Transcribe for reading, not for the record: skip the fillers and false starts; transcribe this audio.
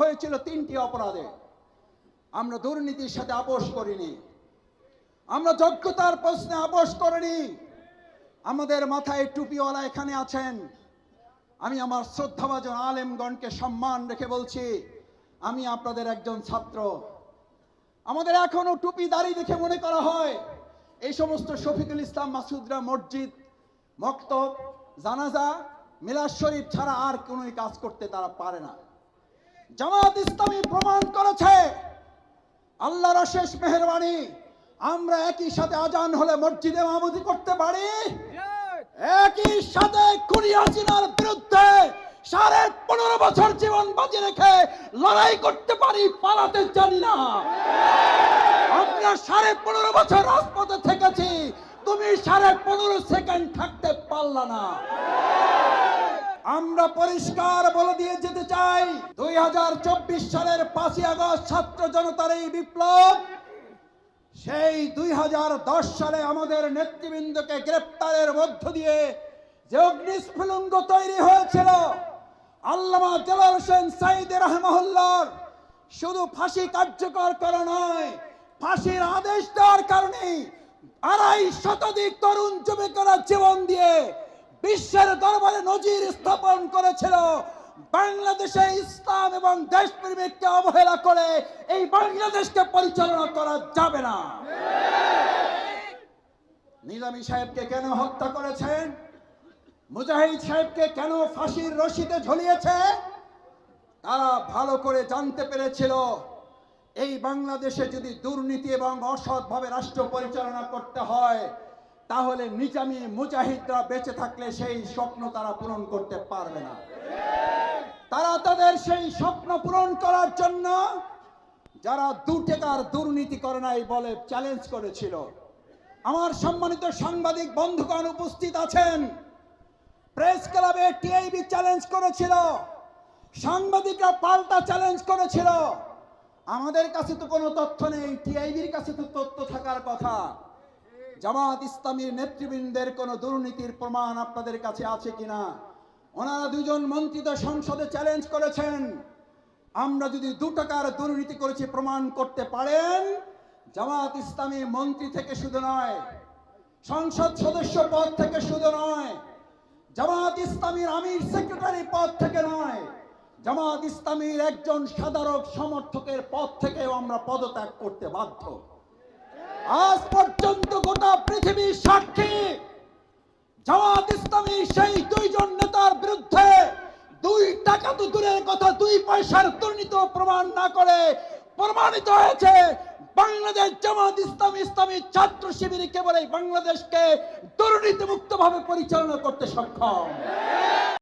হয়েছিল 3টি অপরাধে। আমরা দুর্নীতির সাথে আপোষ করিনি, আমরা যোগ্যতার প্রশ্নে আপোষ করিনি। আমাদের মাথায় টুপিওয়ালা এখানে আছেন, আমি আমার শ্রদ্ধাভাজন আলেমগণকে সম্মান রেখে বলছি, আমি আপনাদের একজন ছাত্র। আমাদের এখনো টুপি দাড়ি দেখে মনে করা হয় এই সমস্ত শফিকুল ইসলাম মাসুদরা মসজিদ, মক্তব, জানাজা, মিলাদ শরীফ ছাড়া আর কোনো কাজ করতে তারা পারে না। জামাত ইসলামী প্রমাণ করেছে, আল্লাহর অশেষ মেহেরবানি, আমরা একই সাথে আজান হলে মসজিদে ইমামতি করতে পারি, একই সাথে খুনি হাসিনার বিরুদ্ধে 15.5 বছর জীবন বাজি রেখে লড়াই করতে পারি, পালাতে জানি না। আমরা 15.5 বছর রাজপথে থেকেছি, তুমি 15.5 সেকেন্ড থাকতে পারলা না। আমরা পরিষ্কার বলে দিয়ে যেতে চাই, 2024 সালের 5ই আগস্ট ছাত্র জনতার এই বিপ্লব, সেই 2010 সালে আমাদের নেতৃবৃন্দকে গ্রেপ্তারের মধ্য দিয়ে যে অগ্নিস্ফুলিঙ্গ তৈরি হয়েছিল, আল্লামা জালাল হোসেন সাঈদী রাহিমাহুল্লাহর শুধু ফাঁসি কার্যকর করা নয়, ফাঁসির আদেশ দেওয়ার কারণে 2.5 শতাধিক তরুণ যুবকেরা জীবন দিয়ে বিশ্বের দরবারে নজির স্থাপন করেছিল। বাংলাদেশে ইসলাম এবং দেশপ্রেমিককে অবহেলা করে এই বাংলাদেশকে পরিচালনা করা যাবে না। নিজামী সাহেবকে কেন হত্যা করেছেন, মুজাহিদ সাহেবকে কেন ফাঁসির রশিতে ঝুলিয়েছে, তারা ভালো করে জানতে পেরেছিল এই বাংলাদেশে যদি দুর্নীতি এবং অসৎভাবে রাষ্ট্র পরিচালনা করতে হয়, তাহলে নিজামী মুজাহিদরা বেঁচে থাকলে সেই স্বপ্ন তারা পূরণ করতে পারবে না। তারা তাদের সেই স্বপ্ন পূরণ করার জন্য যারা 2 টাকার দুর্নীতি করে নাই বলে চ্যালেঞ্জ করেছিল। আমার সম্মানিত সাংবাদিক বন্ধুগণ উপস্থিত আছেন, প্রেস ক্লাবে টিআইবি চ্যালেঞ্জ করেছিল, সাংবাদিকরা পাল্টা চ্যালেঞ্জ করেছিল। আমাদের কাছে তো কোনো তথ্য নেই, টিআইবির কাছে তো তথ্য থাকার কথা। জামাত ইসলামীর নেতৃবৃন্দের কোনো দুর্নীতির প্রমাণ আপনাদের কাছে আছে কিনা? ওনারা 2 জন মন্ত্রী তো সংসদে চ্যালেঞ্জ করেছেন, আমরা যদি 2 টাকার দুর্নীতি করেছি প্রমাণ করতে পারেন, জামাত ইসলামী মন্ত্রী থেকে শুধু নয়, সংসদ সদস্য পদ থেকে শুধু নয়, জামাত ইসলামীর আমির সেক্রেটারি পদ থেকে নয়, জামাত ইসলামীর একজন সাধারণ সমর্থকের পদ থেকেও আমরা পদত্যাগ করতে বাধ্য। আজ পর্যন্ত গোটা পৃথিবীর সাক্ষী, জামাত ইসলামী সেই 2 জন নেতার বিরুদ্ধে 2 টাকা তো দূরের কথা, 2 পয়সার দুর্নীতি প্রমাণ না করে প্রমাণিত হয়েছে বাংলাদেশ জামাত ইসলামী ইসলামী ছাত্র শিবির কেবল এই বাংলাদেশকে দুর্নীতিমুক্ত ভাবে পরিচালনা করতে সক্ষম।